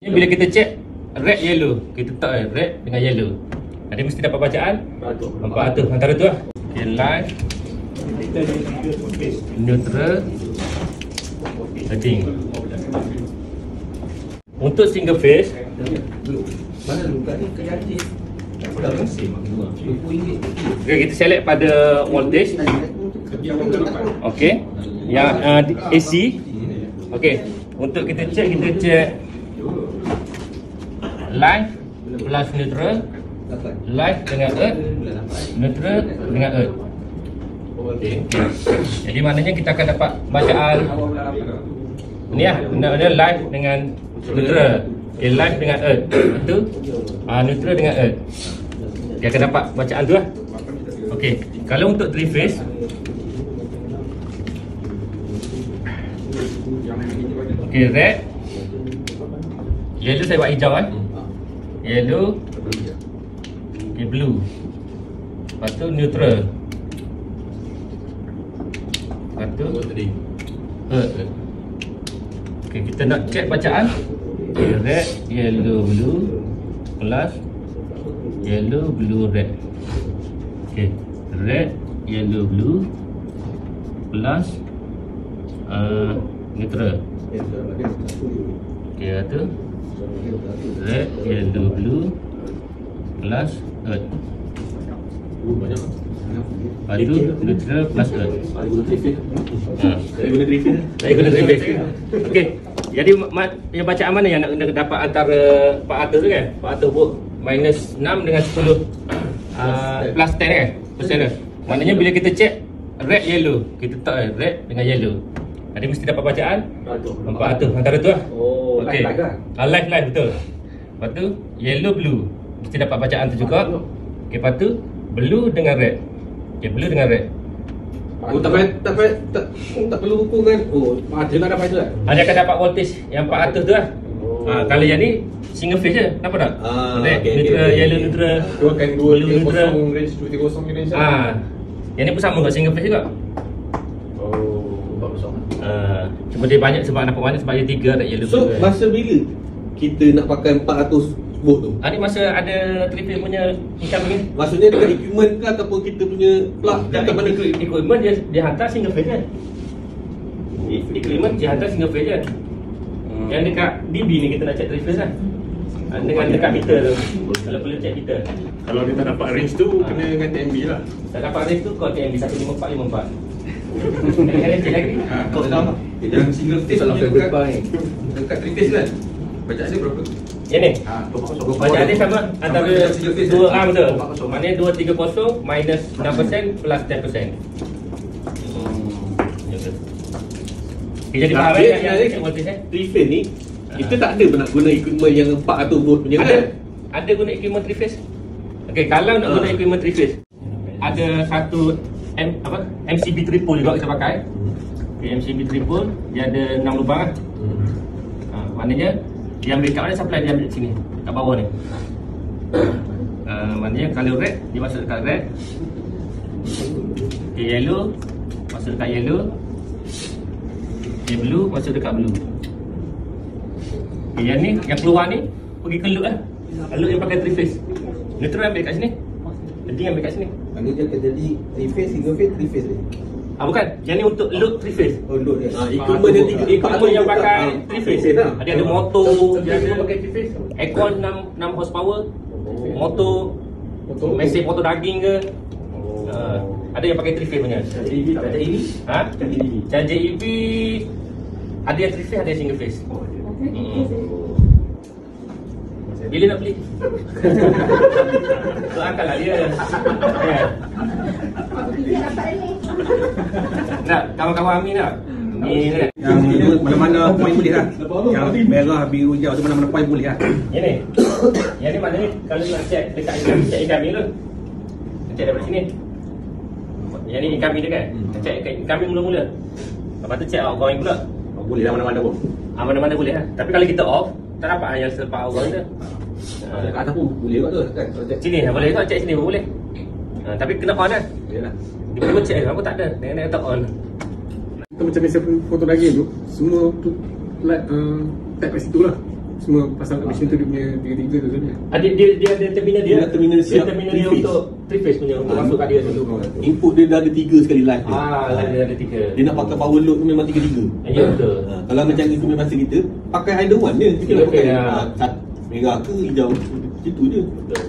Ni bila kita check red yellow, kita letak red dengan yellow. Jadi mesti dapat bacaan 400 antara tu lah. Okay, live, neutral, heading. Untuk single phase, okay, kita select pada voltage. Okay, yang AC. Okay, untuk kita check live plus neutral, live dengan earth, neutral dengan earth. Okay. Jadi maknanya kita akan dapat bacaan ni lah, benda live dengan neutral. Okay, live dengan earth, itu neutral dengan earth. Dia akan dapat bacaan tu lah. Okay, kalau untuk 3 phase, okay, red, yellow saya buat hijau kan. Yellow, okay, blue. Lepas tu neutral. Lepas tu earth. Okay, kita nak check bacaan. Okay, red, yellow, blue plus yellow, blue, red. Okay, red, yellow, blue plus neutral. Okay, tu red, yellow, blue plus earth. Lepas tu neutral plus earth. Saya guna 3 phase. Saya guna 3 phase. Okay, jadi yang bacaan mana yang nak dapat antara 400 tu kan? 400 volt minus 6 dengan 10 plus 10 kan? Persen tu. Maknanya bila kita check red, yellow, kita letak red dengan yellow. Jadi mesti dapat bacaan 400 antara tu lah. Oh, okay. Live kan? Live betul. Lepas tu yellow, blue mesti dapat bacaan tu juga. Okay, lepas tu blue dengan red. Okay, blue dengan red. Oh, tak perlu hubungkan. Oh, dia nak dapat itu kan? Dia akan dapat voltage yang 400 tu lah. Kalau yang ni single phase je. Nampak tak? Red, okay, neutral, okay. Yellow, neutral. Dia akan 230 range, 230 range. Yang ni pun sama kat single phase juga. Cuma dia banyak sebab nampak mana sebab dia 3 tak yellow. So masa bila kita nak pakai 400 volt tu? Ni masa ada 3 phase punya incoming ni. Maksudnya dekat equipment ke ataupun kita punya plug dekat mana? Equipment dia hantar single phase je. Equipment dia hantar single phase je. Yang dekat DB ni kita nak check 3 phase lah. Dengan dekat meter tu. Kalau perlu check meter. Kalau dia tak dapat range tu kena dengan TMB lah. Tak dapat range tu kau TMB 15454. Kena check lagi. Kau tahu tak? Yang single phase dekat 3 phase kan? Bacaan dia berapa? Yang ni? Bacaan dia sama antara 2 betul. Maknanya 230 minus 6% plus 10%. Jadi faham kan yang voltage 3 phase ni kita tak ada nak guna equipment yang 400 volt punya kan? Ada guna equipment 3 phase. Okey, kalau nak guna equipment 3 phase ada satu MCB triple juga kita pakai. Okay, MCB triple dia ada 6 lubang kan? Maknanya yang backup ni supply dia ambil sini kat bawah ni. Maknanya kalau red dia masuk dekat red. Okay, yellow masuk dekat yellow. Okay, blue masuk dekat blue. Okay, yang ni yang keluar ni pergi ke loop lah. Loop yang pakai 3 phase. Neutral ambil kat sini. Jadi ambil kat sini. Ini dia akan jadi 3 phase, single phase, 3 phase ni. Bukan. Yang ni untuk loop 3 phase. Oh, loop dia. Equipment dia 3 equipment yang pakai 3 phase. Dia ada motor, dia ada pakai 3 phase. Aircon 6 horsepower. Motor mesin motor daging ke. Ada yang pakai 3 phase punya. Charger EV tak ada EV? Charger EV ada yang 3 phase, ada yang single phase. Bila nak beli? Tu akal lah dia. Nak kawan-kawan Amin tak? Ni kan? Yang mana-mana poin boleh lah. Yang merah, biru, hijau tu mana-mana poin boleh lah. Yang ni maknanya kalau nak check dekat incoming tu, check daripada sini. Yang ni incoming dia kan? Check incoming mula-mula. Lepas tu check outgoing pula. Boleh lah mana-mana pun. Mana-mana boleh lah. Tapi kalau kita off, tak dapat yang selepas outgoing tu. Kat atas pun boleh kot tu kan? Sini boleh kot, check sini pun boleh. Tapi kena on kan? Yalah. Dia perlu check apa tak ada. Dengan kata on. Kita macam biasa foto daging tu, semua tu tap kat situ lah. semua pasang kat mesin tu dia punya tiga-tiga tu sebenarnya. Dia ada terminal dia. Dia terminal siap terminal dia three-phase. untuk 3 phase punya untuk masuk kat dia tu. Input dia dah ada 3 sekali live dia. Dia ada 3. Dia nak pakai power load tu memang 3-3. Ya betul. Kalau macam itu masa kita pakai either one dia. Kita nak Okay, pakai merah ke hijau. Itu je. Betul.